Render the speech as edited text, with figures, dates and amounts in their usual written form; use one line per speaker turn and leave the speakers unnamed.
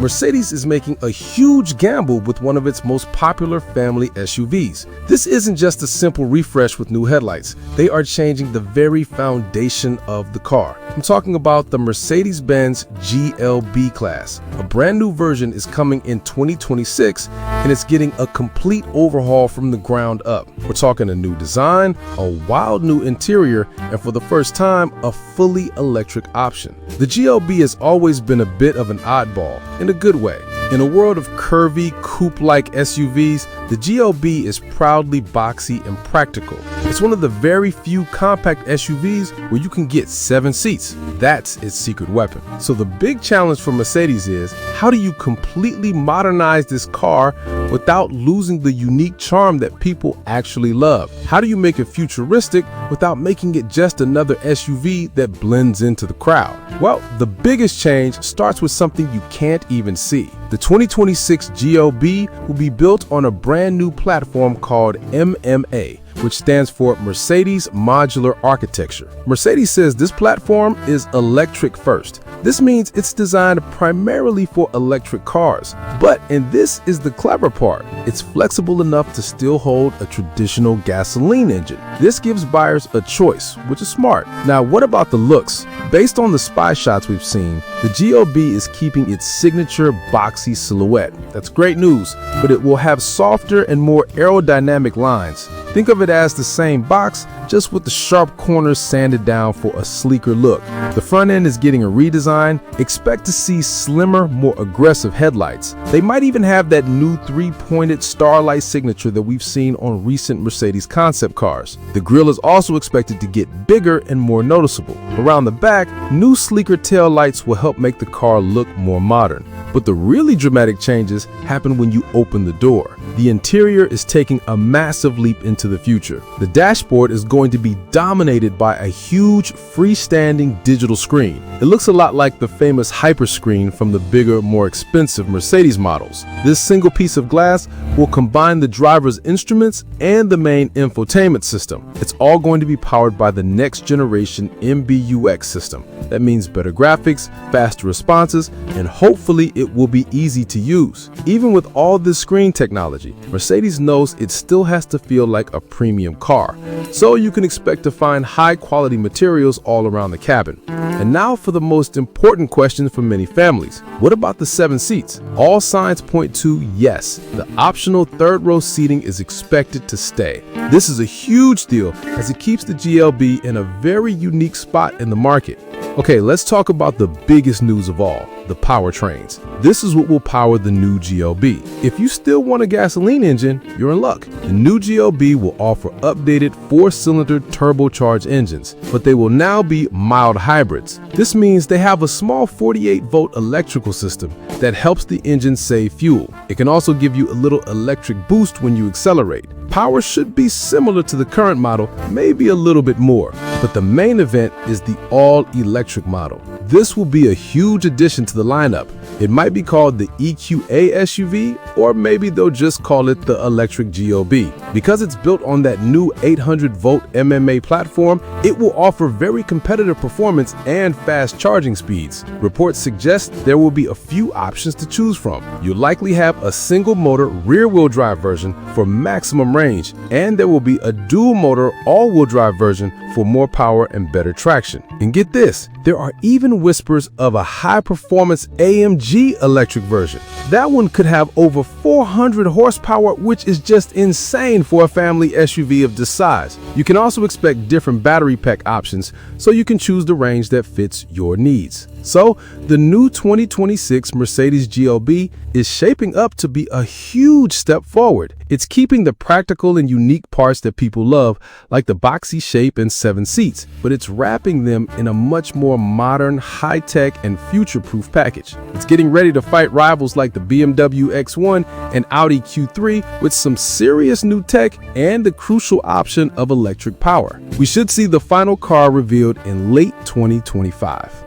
Mercedes is making a huge gamble with one of its most popular family SUVs. This isn't just a simple refresh with new headlights. They are changing the very foundation of the car. I'm talking about the Mercedes-Benz GLB class. A brand new version is coming in 2026, and it's getting a complete overhaul from the ground up. We're talking a new design, a wild new interior, and for the first time, a fully electric option. The GLB has always been a bit of an oddball, in a good way. In a world of curvy, coupe-like SUVs, the GLB is proudly boxy and practical. It's one of the very few compact SUVs where you can get 7 seats. That's its secret weapon. So the big challenge for Mercedes is, how do you completely modernize this car without losing the unique charm that people actually love? How do you make it futuristic without making it just another SUV that blends into the crowd? Well, the biggest change starts with something you can't even see. The 2026 GLB will be built on a brand new platform called MMA, which stands for Mercedes Modular Architecture. Mercedes says this platform is electric first. This means it's designed primarily for electric cars. And this is the clever part, it's flexible enough to still hold a traditional gasoline engine. This gives buyers a choice, which is smart. Now, what about the looks? Based on the spy shots we've seen, the GLB is keeping its signature boxy silhouette. That's great news, but it will have softer and more aerodynamic lines. Think of it as the same box, just with the sharp corners sanded down for a sleeker look. The front end is getting a redesign. Expect to see slimmer, more aggressive headlights. They might even have that new 3-pointed starlight signature that we've seen on recent Mercedes concept cars. The grille is also expected to get bigger and more noticeable. Around the back, new sleeker tail lights will help make the car look more modern. But the really dramatic changes happen when you open the door. The interior is taking a massive leap into the future. The dashboard is going to be dominated by a huge freestanding digital screen. It looks a lot like the famous hyperscreen from the bigger, more expensive Mercedes models. This single piece of glass will combine the driver's instruments and the main infotainment system. It's all going to be powered by the next generation MBUX system. That means better graphics, faster responses, and hopefully it will be easy to use. Even with all this screen technology, Mercedes knows it still has to feel like a premium car. So you can expect to find high quality materials all around the cabin. And now for the most important question for many families. What about the 7 seats? All signs point to yes, the optional third row seating is expected to stay. This is a huge deal as it keeps the GLB in a very unique spot in the market. Okay, let's talk about the biggest news of all, the powertrains. This is what will power the new GLB. If you still want a gasoline engine, you're in luck. The new GLB will offer updated 4-cylinder turbocharged engines, but they will now be mild hybrids. This means they have a small 48-volt electrical system that helps the engine save fuel. It can also give you a little electric boost when you accelerate. Power should be similar to the current model, maybe a little bit more. But the main event is the all-electric model. This will be a huge addition to the lineup. It might be called the EQA SUV, or maybe they'll just call it the electric GLB. Because it's built on that new 800-volt MMA platform, it will offer very competitive performance and fast charging speeds. Reports suggest there will be a few options to choose from. You'll likely have a single-motor rear-wheel drive version for maximum range, and there will be a dual-motor all-wheel drive version for more power and better traction. And get this, there are even whispers of a high-performance AMG electric version. That one could have over 400 horsepower, which is just insane for a family SUV of this size. You can also expect different battery pack options, so you can choose the range that fits your needs. So, the new 2026 Mercedes GLB is shaping up to be a huge step forward. It's keeping the practical and unique parts that people love, like the boxy shape and 7 seats, but it's wrapping them in a much more modern, high-tech, and future-proof package. It's getting ready to fight rivals like the BMW X1 and Audi Q3 with some serious new tech and the crucial option of electric power. We should see the final car revealed in late 2025.